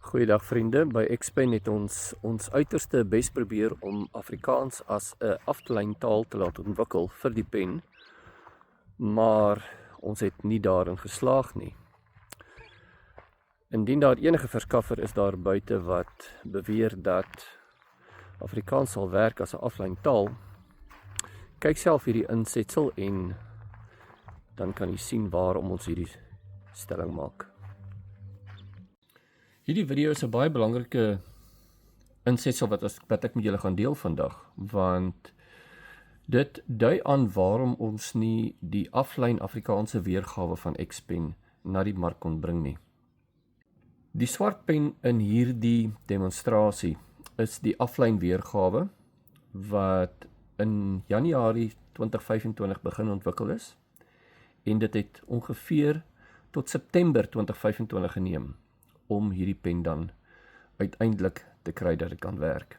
Goeiedag vriende, by Xpen het ons uiterste bes probeer om Afrikaans as 'n aflyntaal te laat ontwikkel vir die pen, maar ons het nie daarin geslaag nie. Indien daar enige verskaffer is daar buite wat beweer dat Afrikaans sal werk as 'n aflyntaal, kyk self hierdie insetsel en dan kan jy sien waarom ons hierdie stelling maak. Hierdie video is 'n baie belangrike insetsel wat ek met julle gaan deel vandag, want dit dui aan waarom ons nie die aflyn Afrikaanse weergawe van Xpen na die mark kon bring nie. Die swart pen in hierdie demonstrasie is die aflyn weergawe wat in Januarie 2025 begin ontwikkel is, en dit het ongeveer tot September 2025 geneem om hierdie pen dan uiteindelik te kry dat dit kan werk.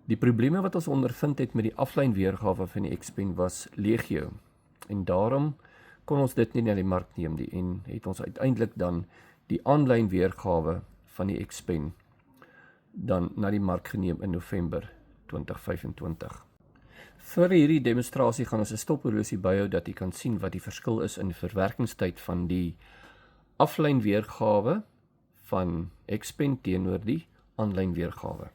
Die probleme wat ons ondervind het met die aflyn weergawe van die Xpen was legio, en daarom kon ons dit nie na die mark neem nie, en het ons uiteindelik dan die aanlyn weergawe van die Xpen dan na die mark geneem in November 2025. Vir hierdie demonstrasie gaan ons 'n stophorlosie byhou dat jy kan sien wat die verskil is in die verwerkingstyd van die aflyn weergawe van Xpen teenoor die aanlyn weergawe.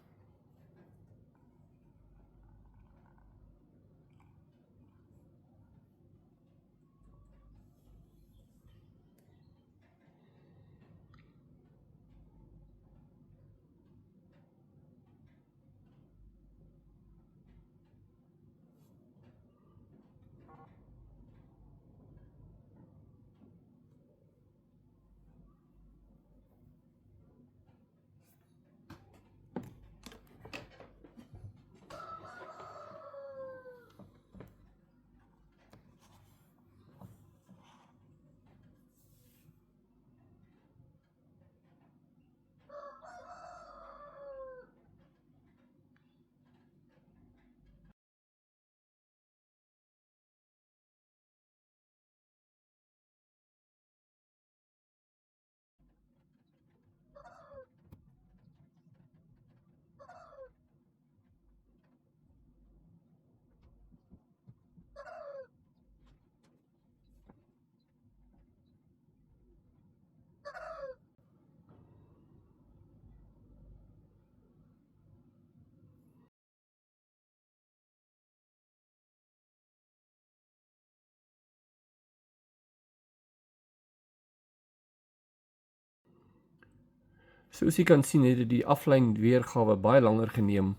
Soos jy kan sien het dit die aflyn weergawe baie langer geneem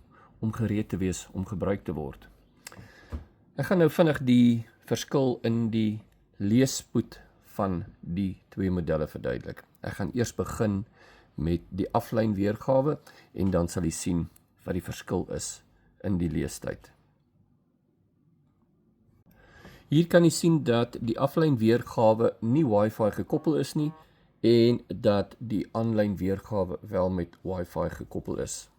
om gereed te wees om gebruik te word. Ek gaan nou vinnig die verskil in die leesspoed van die twee modelle verduidelik. Ek gaan eers begin met die aflyn weergawe en dan sal jy sien wat die verskil is in die leestyd. Hier kan jy sien dat die aflyn weergawe nie Wi-Fi gekoppel is nie, en dat die aanlyn weergawe wel met Wi-Fi gekoppel is.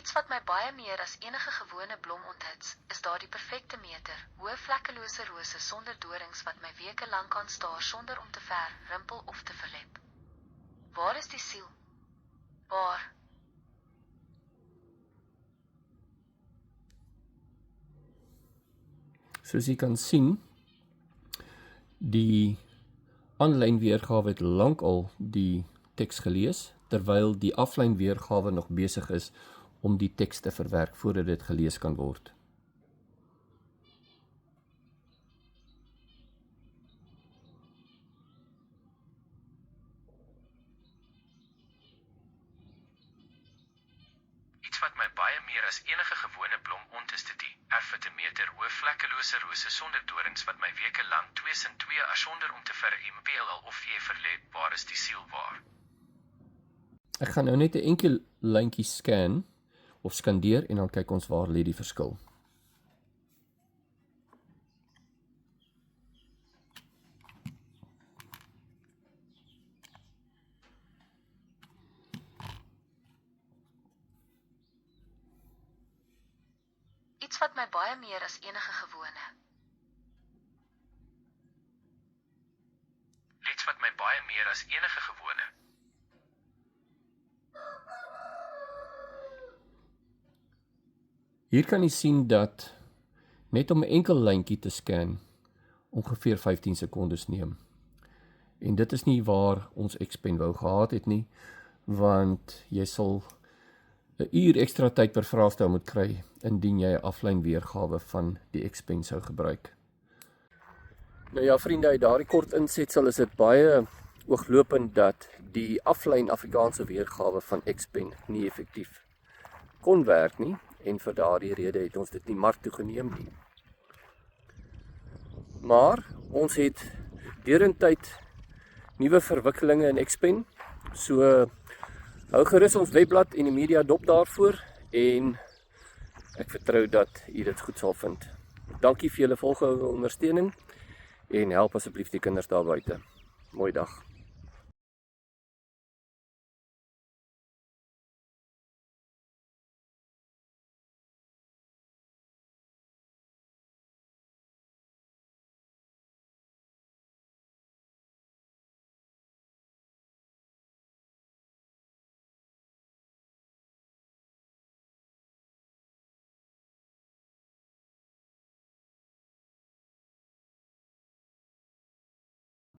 Iets wat my baie meer as enige gewone blom onthits, is daardie perfekte meter, hoë vlekkelose rose sonder dorings wat my weke lank aanstaar sonder om te ver, rimpel of te verlep. Waar is die siel? Waar? Soos jy kan sien, die aanlyn weergawe het lankal die teks gelees, terwyl die aflyn weergawe nog besig is om die teks te verwerk voordat dit gelees kan word. baie meer as enige gewone blomont is dit die erfitemeter hoë vlekkelose rose sonder dorings wat my weke lang 2 sonder om te verimpeel of jy verletbaar is die siel waar. Ek gaan nou net 'n enkel lyntjie scan of skandeer en dan kyk ons waar lê die verskil. Iets wat my baie meer as enige gewone. Iets wat my baie meer as enige gewone. Hier kan jy sien dat net om 'n enkel lyntjie te scan ongeveer 15 sekondes neem. En dit is nie waar ons Xpen wou gehad het nie, want jy sal 'n uur ekstra tyd per vraestel moet kry indien jy 'n aflyn weergawe van die Xpen sou gebruik. Nou ja, vriende, uit daardie kort insetsel is dit baie ooglopend dat die aflyn Afrikaanse weergawe van Xpen nie effektief kon werk nie, en vir daardie rede het ons dit nie mark toe geneem nie. Maar ons het deurentyd nuwe verwikkelinge in Xpen, so hou gerus ons webblad en die media dop daarvoor en ek vertrou dat u dit goed sal vind. Dankie vir julle volgehoue ondersteuning en help asseblief die kinders daar buite. Mooi dag.